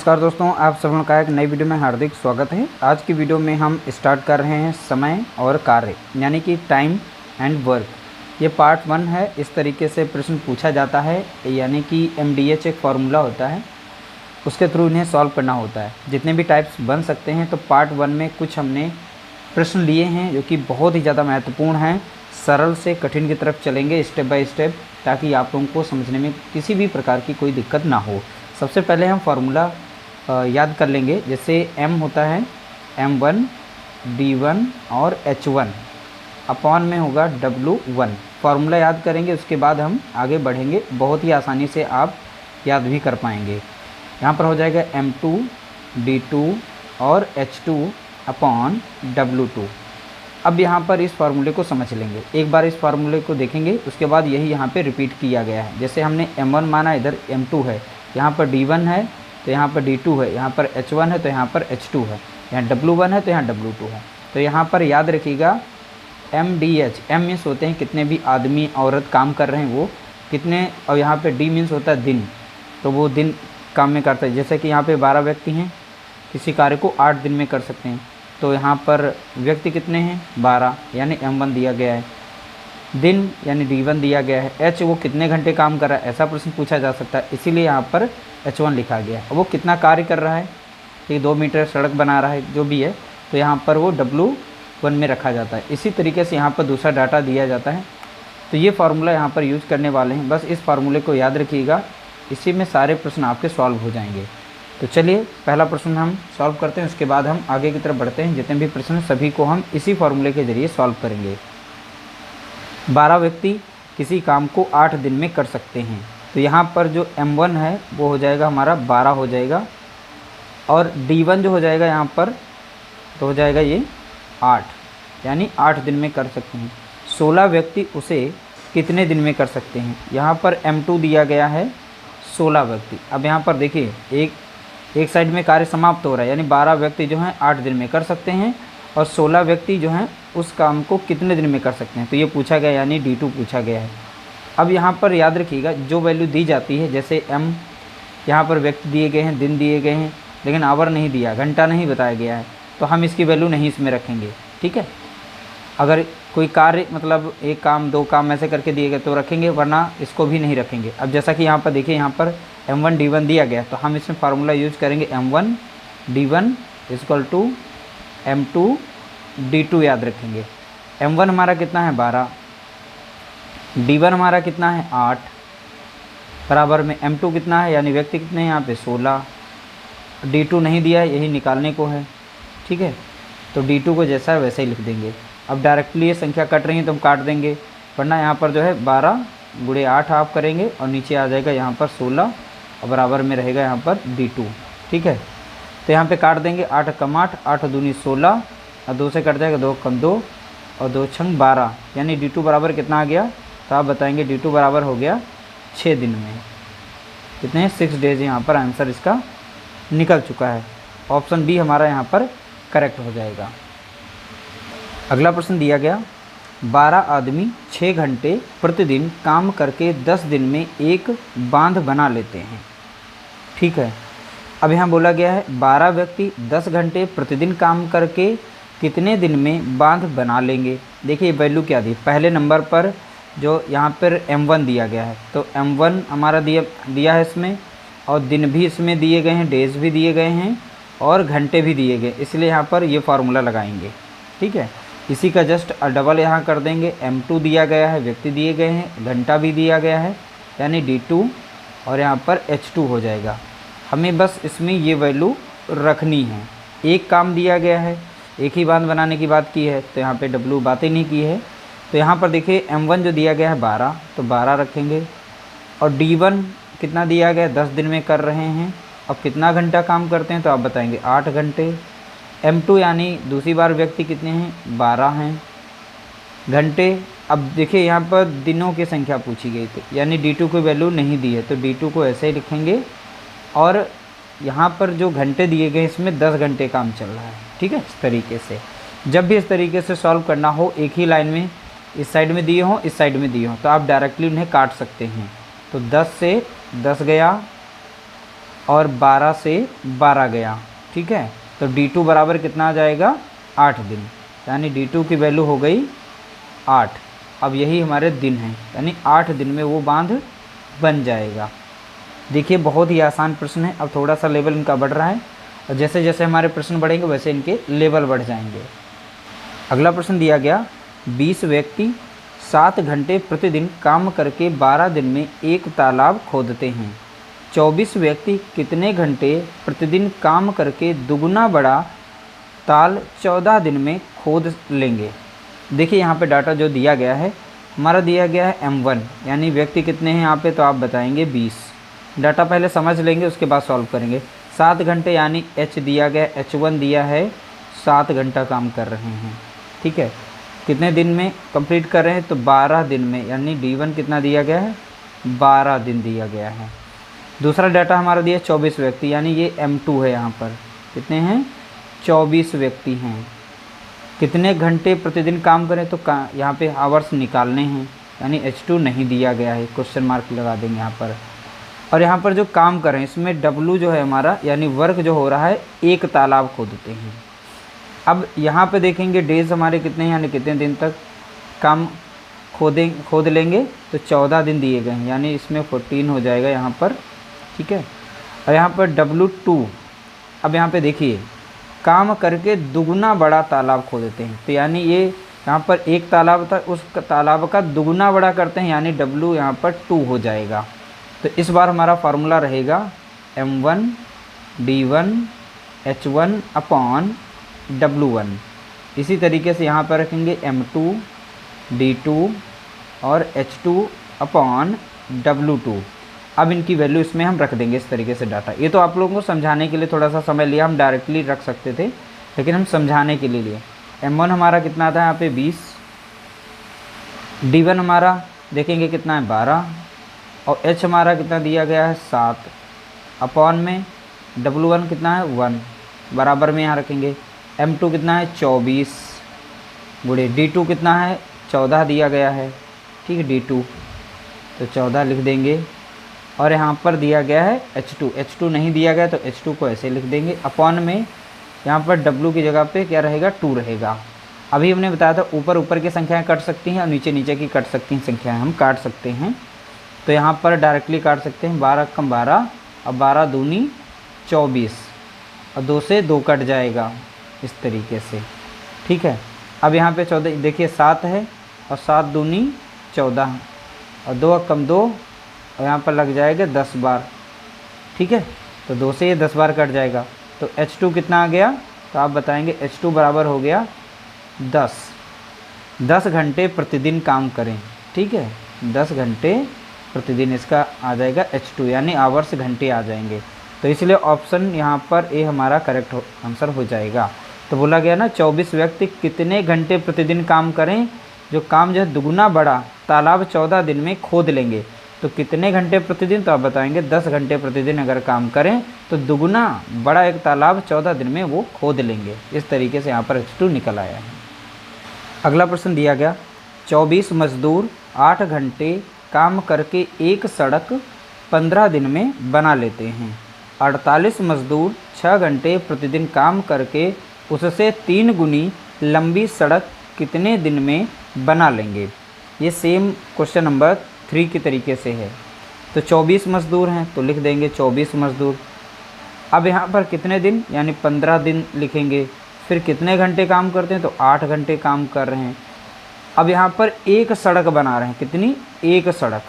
नमस्कार दोस्तों, आप सब लोगों का एक नई वीडियो में हार्दिक स्वागत है। आज की वीडियो में हम स्टार्ट कर रहे हैं समय और कार्य यानी कि टाइम एंड वर्क। ये पार्ट 1 है। इस तरीके से प्रश्न पूछा जाता है, यानी कि MDH एक फार्मूला होता है, उसके थ्रू इन्हें सॉल्व करना होता है। जितने भी टाइप्स बन सकते हैं, तो पार्ट 1 में कुछ हमने प्रश्न लिए हैं जो कि बहुत ही ज़्यादा महत्वपूर्ण हैं। सरल से कठिन की तरफ चलेंगे स्टेप बाय स्टेप, ताकि आप लोगों को समझने में किसी भी प्रकार की कोई दिक्कत ना हो। सबसे पहले हम फार्मूला याद कर लेंगे। जैसे m होता है m1 d1 और h1 अपॉन में होगा w1। फार्मूला याद करेंगे, उसके बाद हम आगे बढ़ेंगे। बहुत ही आसानी से आप याद भी कर पाएंगे। यहाँ पर हो जाएगा m2 d2 और h2 अपॉन w2। अब यहाँ पर इस फार्मूले को समझ लेंगे। एक बार इस फार्मूले को देखेंगे, उसके बाद यही यहाँ पे रिपीट किया गया है। जैसे हमने m1 माना, इधर m2 है, यहाँ पर d1 है तो यहाँ पर d2 है, यहाँ पर h1 है तो यहाँ पर h2 है, यहाँ w1 है तो यहाँ w2 है। तो यहाँ पर याद रखिएगा MDH, m मीन्स होते हैं कितने भी आदमी औरत काम कर रहे हैं वो कितने, और यहाँ पे d मीन्स होता है दिन, तो वो दिन काम में करता है। जैसे कि यहाँ पे 12 व्यक्ति हैं, किसी कार्य को 8 दिन में कर सकते हैं, तो यहाँ पर व्यक्ति कितने हैं 12, यानी m1 दिया गया है। दिन यानी d1 दिया गया है। h वो कितने घंटे काम कर रहा है, ऐसा प्रश्न पूछा जा सकता है, इसीलिए यहाँ पर h1 लिखा गया है। वो कितना कार्य कर रहा है, कि 2 मीटर सड़क बना रहा है, जो भी है, तो यहाँ पर वो w1 में रखा जाता है। इसी तरीके से यहाँ पर दूसरा डाटा दिया जाता है। तो ये फार्मूला यहाँ पर यूज करने वाले हैं। बस इस फार्मूले को याद रखिएगा, इसी में सारे प्रश्न आपके सॉल्व हो जाएंगे। तो चलिए पहला प्रश्न हम सॉल्व करते हैं, उसके बाद हम आगे की तरफ बढ़ते हैं। जितने भी प्रश्न सभी को हम इसी फार्मूले के ज़रिए सॉल्व करेंगे। 12 व्यक्ति किसी काम को 8 दिन में कर सकते हैं, तो यहाँ पर जो m1 है वो हो जाएगा हमारा 12 हो जाएगा, और d1 जो हो जाएगा यहाँ पर तो हो जाएगा ये 8, यानी 8 दिन में कर सकते हैं। 16 व्यक्ति उसे कितने दिन में कर सकते हैं, यहाँ पर m2 दिया गया है 16 व्यक्ति। अब यहाँ पर देखिए एक साइड में कार्य समाप्त हो रहा है, यानी 12 व्यक्ति जो हैं 8 दिन में कर सकते हैं, और 16 व्यक्ति जो हैं उस काम को कितने दिन में कर सकते हैं, तो ये पूछा गया, यानी d2 पूछा गया है। अब यहाँ पर याद रखिएगा जो वैल्यू दी जाती है, जैसे m यहाँ पर व्यक्ति दिए गए हैं, दिन दिए गए हैं, लेकिन आवर नहीं दिया, घंटा नहीं बताया गया है, तो हम इसकी वैल्यू नहीं इसमें रखेंगे। ठीक है, अगर कोई कार्य मतलब एक काम 2 काम ऐसे करके दिए गए तो रखेंगे, वरना इसको भी नहीं रखेंगे। अब जैसा कि यहाँ पर देखिए, यहाँ पर m1 d1 दिया गया, तो हम इसमें फार्मूला यूज करेंगे m1 d1 = m2 d2 याद रखेंगे। m1 हमारा कितना है 12, d1 हमारा कितना है 8, बराबर में m2 कितना है, यानी व्यक्ति कितने हैं यहाँ पे 16, d2 नहीं दिया है, यही निकालने को है। ठीक है, तो d2 को जैसा है वैसे ही लिख देंगे। अब डायरेक्टली ये संख्या कट रही है तो हम काट देंगे, वरना यहाँ पर जो है 12 × 8 आप करेंगे, और नीचे आ जाएगा यहाँ पर 16, और बराबर में रहेगा यहाँ पर d2। ठीक है, तो यहाँ पे काट देंगे, 8 कम 8, 8 दूनी 16, और 2 से कट जाएगा, 2 कम 2, और 2 छंग 12, यानी d2 बराबर कितना आ गया, तो आप बताएंगे d2 बराबर हो गया 6 दिन में। कितने 6 डेज, यहाँ पर आंसर इसका निकल चुका है। ऑप्शन बी हमारा यहाँ पर करेक्ट हो जाएगा। अगला प्रश्न दिया गया, 12 आदमी 6 घंटे प्रतिदिन काम करके 10 दिन में एक बांध बना लेते हैं। ठीक है, अब यहाँ बोला गया है 12 व्यक्ति 10 घंटे प्रतिदिन काम करके कितने दिन में बांध बना लेंगे। देखिए वैल्यू क्या दी, पहले नंबर पर जो यहाँ पर m1 दिया गया है, तो m1 हमारा दिया है इसमें, और दिन भी इसमें दिए गए हैं, डेज भी दिए गए हैं, और घंटे भी दिए गए, इसलिए यहाँ पर ये फार्मूला लगाएंगे। ठीक है, इसी का जस्ट डबल यहाँ कर देंगे। m2 दिया गया है, व्यक्ति दिए गए हैं, घंटा भी दिया गया है, यानी d2, और यहाँ पर h2 हो जाएगा। हमें बस इसमें ये वैल्यू रखनी है। एक काम दिया गया है, एक ही बांध बनाने की बात की है, तो यहाँ पे w बातें नहीं की है। तो यहाँ पर देखिए m1 जो दिया गया है 12, तो 12 रखेंगे, और d1 कितना दिया गया है 10 दिन में कर रहे हैं। अब कितना घंटा काम करते हैं, तो आप बताएंगे 8 घंटे। m2 यानी दूसरी बार व्यक्ति कितने हैं 12 हैं। घंटे, अब देखिए यहाँ पर दिनों की संख्या पूछी गई थी, यानी d2 को वैल्यू नहीं दी है, तो d2 को ऐसे ही लिखेंगे, और यहाँ पर जो घंटे दिए गए इसमें 10 घंटे काम चल रहा है। ठीक है, इस तरीके से जब भी इस तरीके से सॉल्व करना हो, एक ही लाइन में इस साइड में दिए हों, इस साइड में दिए हों, तो आप डायरेक्टली उन्हें काट सकते हैं। तो 10 से 10 गया, और 12 से 12 गया, ठीक है। तो D2 बराबर कितना आ जाएगा, 8 दिन, यानी D2 की वैल्यू हो गई 8। अब यही हमारे दिन हैं, यानी 8 दिन में वो बांध बन जाएगा। देखिए बहुत ही आसान प्रश्न है। अब थोड़ा सा लेवल इनका बढ़ रहा है और जैसे जैसे हमारे प्रश्न बढ़ेंगे वैसे इनके लेवल बढ़ जाएंगे। अगला प्रश्न दिया गया, 20 व्यक्ति 7 घंटे प्रतिदिन काम करके 12 दिन में एक तालाब खोदते हैं। 24 व्यक्ति कितने घंटे प्रतिदिन काम करके दुगुना बड़ा ताल 14 दिन में खोद लेंगे। देखिए यहाँ पे डाटा जो दिया गया है, हमारा दिया गया है M1, यानी व्यक्ति कितने हैं यहाँ पे, तो आप बताएंगे 20। डाटा पहले समझ लेंगे उसके बाद सॉल्व करेंगे। 7 घंटे यानी H दिया गया, H1 दिया है, 7 घंटा काम कर रहे हैं, ठीक है। कितने दिन में कंप्लीट कर रहे हैं, तो 12 दिन में, यानी D1 कितना दिया गया है, 12 दिन दिया गया है। दूसरा डाटा हमारा दिया 24 व्यक्ति, यानी ये M2 है। यहाँ पर कितने हैं, 24 व्यक्ति हैं। कितने घंटे प्रतिदिन काम करें, तो यहाँ पे आवर्स निकालने हैं, यानी H2 नहीं दिया गया है, क्वेश्चन मार्क लगा देंगे यहाँ पर। और यहाँ पर जो काम करें इसमें W जो है हमारा, यानी वर्क जो हो रहा है, एक तालाब खोदते हैं। अब यहाँ पे देखेंगे डेज हमारे कितने हैं, यानी कितने दिन तक काम खोद लेंगे, तो 14 दिन दिए गए हैं, यानी इसमें 14 हो जाएगा यहाँ पर, ठीक है। और यहाँ पर W2, अब यहाँ पे देखिए काम करके दुगुना बड़ा तालाब खोदते हैं, तो यानी ये यहाँ पर एक तालाब था, उस तालाब का दुगुना बड़ा करते हैं, यानी W यहाँ पर 2 हो जाएगा। तो इस बार हमारा फार्मूला रहेगा M1 D1 H1 upon W1। इसी तरीके से यहाँ पर रखेंगे M2 D2 और H2 अपॉन W2। अब इनकी वैल्यू इसमें हम रख देंगे इस तरीके से डाटा। ये तो आप लोगों को समझाने के लिए थोड़ा सा समय लिया, हम डायरेक्टली रख सकते थे, लेकिन हम समझाने के लिए लिए। M1 हमारा कितना था यहाँ पे 20, D1 हमारा देखेंगे कितना है 12, और H हमारा कितना दिया गया है 7, अपॉन में W1 कितना है 1, बराबर में यहाँ रखेंगे। M2 कितना है 24 गुणे D2 कितना है 14 दिया गया है, ठीक है D2, तो 14 लिख देंगे। और यहाँ पर दिया गया है H2 नहीं दिया गया, तो H2 को ऐसे लिख देंगे, अपॉन में यहाँ पर W की जगह पे क्या रहेगा 2 रहेगा। अभी हमने बताया था ऊपर ऊपर की संख्याएं कट सकती हैं और नीचे नीचे की कट सकती हैं संख्याएं, हम काट सकते हैं। तो यहाँ पर डायरेक्टली काट सकते हैं, 12 कम 12 और 12 दूनी 24 और 2 से 2 कट जाएगा इस तरीके से, ठीक है। अब यहाँ पे 14 देखिए 7 है और 7 दूनी 14 और 2 कम 2 और यहाँ पर लग जाएगा 10 बार, ठीक है। तो 2 से ये 10 बार कट जाएगा। तो H2 कितना आ गया, तो आप बताएंगे H2 बराबर हो गया 10 घंटे प्रतिदिन काम करें, ठीक है। 10 घंटे प्रतिदिन इसका आ जाएगा H2, यानी आवर्स घंटे आ जाएंगे। तो इसलिए ऑप्शन यहाँ पर ए हमारा करेक्ट आंसर हो जाएगा। तो बोला गया ना 24 व्यक्ति कितने घंटे प्रतिदिन काम करें, जो काम जो है दुगुना बड़ा तालाब 14 दिन में खोद लेंगे। तो कितने घंटे प्रतिदिन, तो आप बताएंगे 10 घंटे प्रतिदिन अगर काम करें तो दुगुना बड़ा एक तालाब 14 दिन में वो खोद लेंगे। इस तरीके से यहाँ पर H2 निकल आया है। अगला प्रश्न दिया गया, 24 मजदूर 8 घंटे काम करके एक सड़क 15 दिन में बना लेते हैं। 48 मजदूर 6 घंटे प्रतिदिन काम करके उससे 3 गुनी लंबी सड़क कितने दिन में बना लेंगे। ये सेम क्वेश्चन नंबर 3 के तरीके से है। तो 24 मजदूर हैं तो लिख देंगे 24 मजदूर। अब यहाँ पर कितने दिन, यानी 15 दिन लिखेंगे। फिर कितने घंटे काम करते हैं, तो 8 घंटे काम कर रहे हैं। अब यहाँ पर एक सड़क बना रहे हैं, कितनी, एक सड़क,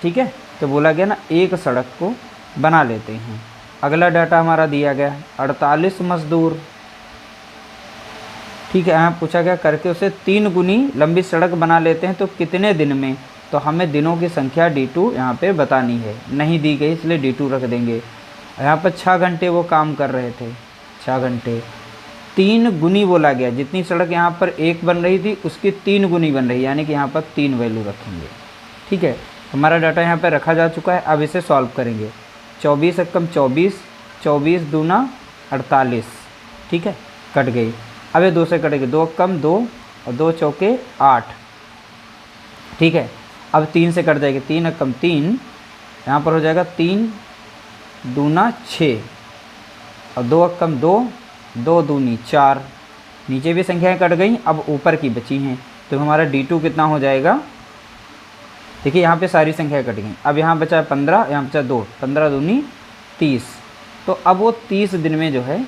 ठीक है। तो बोला गया ना एक सड़क को बना लेते हैं। अगला डाटा हमारा दिया गया 48 मजदूर, ठीक है। यहाँ पूछा गया करके उसे 3 गुनी लंबी सड़क बना लेते हैं तो कितने दिन में। तो हमें दिनों की संख्या D2 यहाँ पे बतानी है, नहीं दी गई इसलिए D2 रख देंगे। यहाँ पर 6 घंटे वो काम कर रहे थे, 6 घंटे 3 गुनी बोला गया। जितनी सड़क यहाँ पर एक बन रही थी उसकी 3 गुनी बन रही, यानी कि यहाँ पर 3 वैल्यू रखेंगे, ठीक है। हमारा डाटा यहाँ पर रखा जा चुका है। अब इसे सॉल्व करेंगे। 24 एकम 24, 24 दूना 48, ठीक है, कट गई। अब ये 2 से कटेगी, 2 कम 2 और 2 चौके 8, ठीक है। अब 3 से कट जाएगी, 3 कम 3, यहाँ पर हो जाएगा 3 दूना 6 और 2 कम 2, 2 दूनी 4। नीचे भी संख्याएं कट गई, अब ऊपर की बची हैं, तो हमारा D2 कितना हो जाएगा। देखिए यहाँ पे सारी संख्याएं कट गई, अब यहाँ बचा 15, यहाँ बचा 2, 15 दूनी 30। तो अब वो 30 दिन में जो है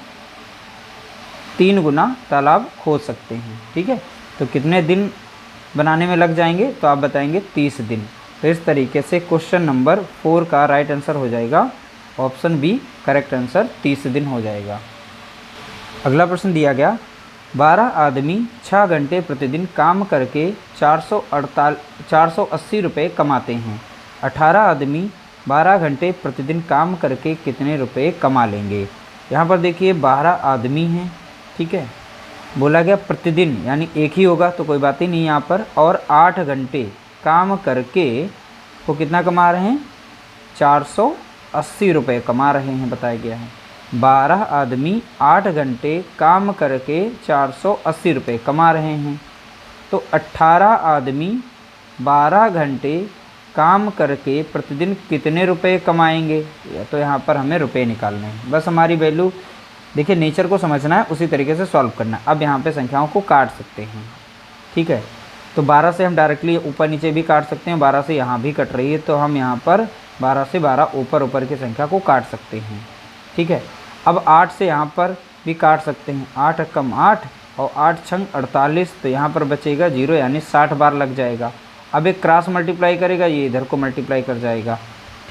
3 गुना तालाब खोद सकते हैं। ठीक है, तो कितने दिन बनाने में लग जाएंगे, तो आप बताएंगे 30 दिन। तो इस तरीके से क्वेश्चन नंबर 4 का राइट आंसर हो जाएगा ऑप्शन बी, करेक्ट आंसर 30 दिन हो जाएगा। अगला प्रश्न दिया गया, 12 आदमी 6 घंटे प्रतिदिन काम करके 480 रुपये कमाते हैं। 18 आदमी 12 घंटे प्रतिदिन काम करके कितने रुपए कमा लेंगे। यहाँ पर देखिए 12 आदमी हैं, ठीक है, बोला गया प्रतिदिन यानी एक ही होगा तो कोई बात ही नहीं यहाँ पर, और 8 घंटे काम करके वो कितना कमा रहे हैं, 480 रुपये कमा रहे हैं, बताया गया है। 12 आदमी 8 घंटे काम करके 480 रुपये कमा रहे हैं। तो 18 आदमी 12 घंटे काम करके प्रतिदिन कितने रुपए कमाएंगे, तो यहाँ पर हमें रुपए निकालने हैं। बस हमारी वैल्यू देखिए, नेचर को समझना है, उसी तरीके से सॉल्व करना है। अब यहाँ पे संख्याओं को काट सकते हैं, ठीक है। तो 12 से हम डायरेक्टली ऊपर नीचे भी काट सकते हैं, 12 से यहाँ भी कट रही है, तो हम यहाँ पर 12 से 12 ऊपर की संख्या को काट सकते हैं, ठीक है। अब 8 से यहाँ पर भी काट सकते हैं, 8 कम 8 और 8 छंग 48, तो यहाँ पर बचेगा 0 यानी 60 बार लग जाएगा। अब एक क्रॉस मल्टीप्लाई करेगा, ये इधर को मल्टीप्लाई कर जाएगा,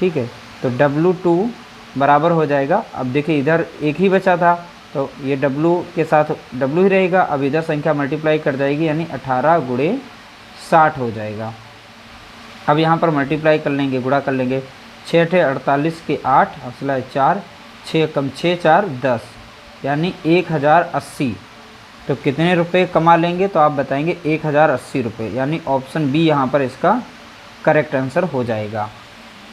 ठीक है। तो W2 बराबर हो जाएगा। अब देखिए इधर एक ही बचा था, तो ये W के साथ W ही रहेगा। अब इधर संख्या मल्टीप्लाई कर जाएगी, यानी 18 गुणे 60 हो जाएगा। अब यहाँ पर मल्टीप्लाई कर लेंगे, गुणा कर लेंगे, 6 × 48 के 8 असल 4, 6 कम 6 4 10 यानी 1080। तो कितने रुपए कमा लेंगे, तो आप बताएंगे 1080 रुपये, यानी ऑप्शन बी यहाँ पर इसका करेक्ट आंसर हो जाएगा।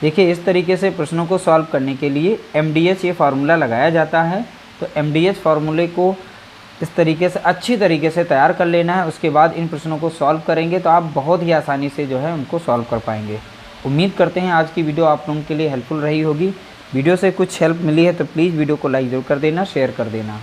देखिए इस तरीके से प्रश्नों को सॉल्व करने के लिए MDH ये फार्मूला लगाया जाता है। तो MDH फार्मूले को इस तरीके से अच्छी तरीके से तैयार कर लेना है, उसके बाद इन प्रश्नों को सॉल्व करेंगे तो आप बहुत ही आसानी से जो है उनको सॉल्व कर पाएंगे। उम्मीद करते हैं आज की वीडियो आप लोगों के लिए हेल्पफुल रही होगी। वीडियो से कुछ हेल्प मिली है तो प्लीज़ वीडियो को लाइक ज़रूर कर देना, शेयर कर देना।